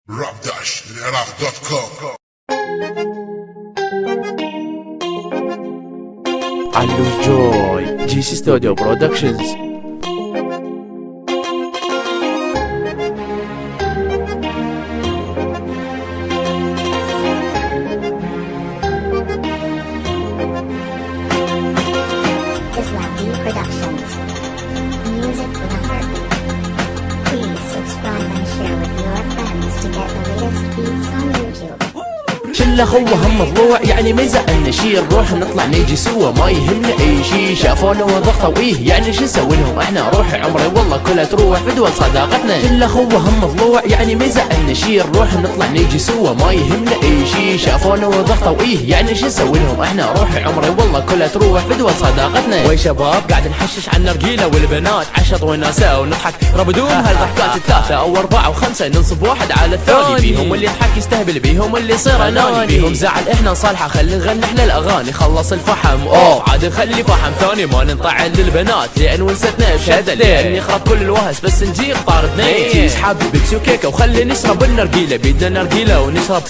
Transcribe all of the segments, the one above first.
rap-العراق.com. علو جوي جي سي ستوديو برودكشنز. Islami Productions. Music with a heartbeat. Please subscribe and share with your friends to get the latest beats on YouTube. شله خوه هم مضلوع يعني ما يزعلنا شي، نروح نطلع نيجي سوا ما يهمنا اي شي، شافونا وضغطوا ايه يعني شو نسوي لهم احنا، روح عمري والله كلها تروح بدول صداقتنا. شله خوه هم مضلوع يعني ما يزعلنا شي، نروح نطلع نيجي سوا ما يهمنا اي شي، شافونا وضغطوا ايه يعني شو نسوي لهم احنا، روح عمري والله كلها تروح بدول صداقتنا. وي شباب قاعد نحشش على النرجيله والبنات، عشط وناسه ونضحك ربدوم هالضحكات الثلاثه او اربعه وخمسه، ننصب واحد على الثاني، بيهم اللي يضحك يستهبل بيهم اللي يصير اناني، بيهم زعل احنا نصالحه خلي نغني احلى الاغاني، خلص الفحم اوف عاد نخلي فحم ثاني، ما ننطعن للبنات لان ونستنا بشدل، لان يخرب كل الوهس بس نجيب طار اثنين، تشيز حبي بيبسي وكيكه وخلي نشرب النرجيله، بيدنا نرجيله ونشرب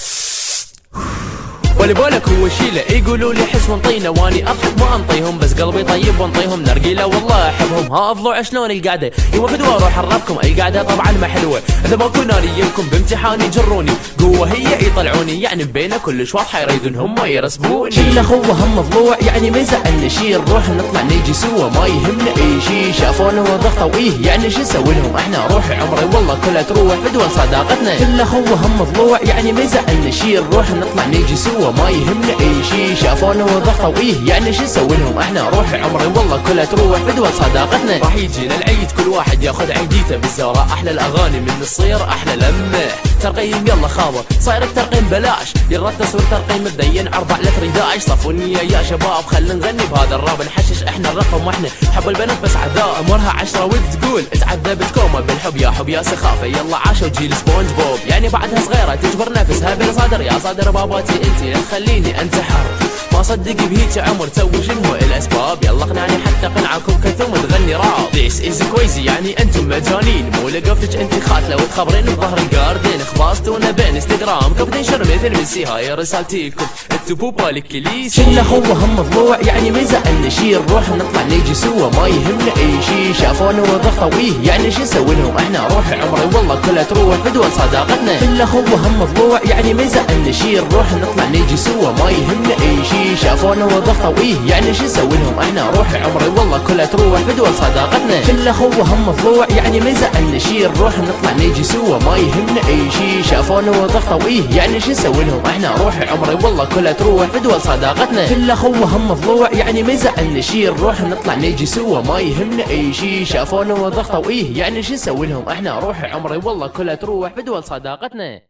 بولك هو شيله، يقولوا لي حس ونطينا واني اضحك ما انطيهم، بس قلبي طيب وانطيهم نرجيله والله احبهم. ها افضلوا شلون القعده يوم فدوه اروح اعرفكم اي قعده طبعا ما حلوه، اذا ما كنا نجيلكم بامتحان يجروني قوه هي يطلعوني، يعني بينا كلش واضحه يريدون هم يرسبوني. شله خوه هم مضلوع يعني ما يزعلنا شي، نروح نطلع نيجي سوا ما يهمنا اي شي، شافونا وضغطوا ايه يعني شو نسوي لهم احنا، روح عمري والله كلها تروح بدول صداقتنا. شله خوه هم مضلوع يعني ما يزعلنا شي، نروح نطلع نيجي سوا ما يهمنا اي شي، شافونا وضغطوا ايه يعني شو نسوي لهم احنا، روح عمري والله كلها تروح بدول صداقتنا. راح يجينا العيد كل واحد ياخذ عيديته بالزوراء، احلى الاغاني من الصير احلى لمه، ترقيم يلا خابر صاير الترقيم بلاش، يرى التصوير ترقيم مبين 4 ل 11، صفوني يا شباب خلينا نغني بهذا الراب، نحشش احنا الرقم واحنا حب البنات بس عذاب، امورها 10 وتقول اتعذبت كوما بالحب يا حب يا سخافه، يلا عاشوا جيل سبونج بوب، يعني بعدها صغيره تجبر نفسها بالصدر، يا صدر باباتي انتي لا تخليني انتحر، ما صدق بهيك عمر تسوي شنو الاسباب، يلا اقنعني حتى قنعكم كثم تغني راب، ذيس از كويزي يعني انتم مجانين، مو لقفتك انتي خاتله وتخبرين بظهر الجاردين، خباصتونا بين انستغرام كيف تنشر مثل ميسي، هاي رسالتي لكم انتو بوبا الكليس. شله خوه هم مضلوع يعني ما يزعلنا شي، نروح نطلع نيجي سوا ما يهمنا اي شي، شافونا وضغطوا ايه يعني شو نسوي لهم احنا، روح عمري والله كلها تروح بدول صداقتنا. شله خوه هم مضلوع يعني ما يزعلنا شي، نروح نطلع نيجي سوا ما يهمنا اي شي، شافونا وضغطوا ايه يعني شو نسوي لهم احنا، روح عمري والله كلها تروح بدول صداقتنا. شله خوه هم مضلوع يعني ما يزعلنا شي، نروح نطلع نيجي سوا ما يهمنا اي شي، شافونا وضغطوا ايه يعني شو نسوي لهم احنا، روح عمري والله كلها تروح بدول صداقتنا. شله خوه هم مضلوع يعني ما يزعلنا شي، نروح نطلع نيجي سوا ما يهمنا اي شي، شافونا وضغطوا ايه يعني شو نسوي لهم احنا، روح عمري والله كلها تروح بدول صداقتنا.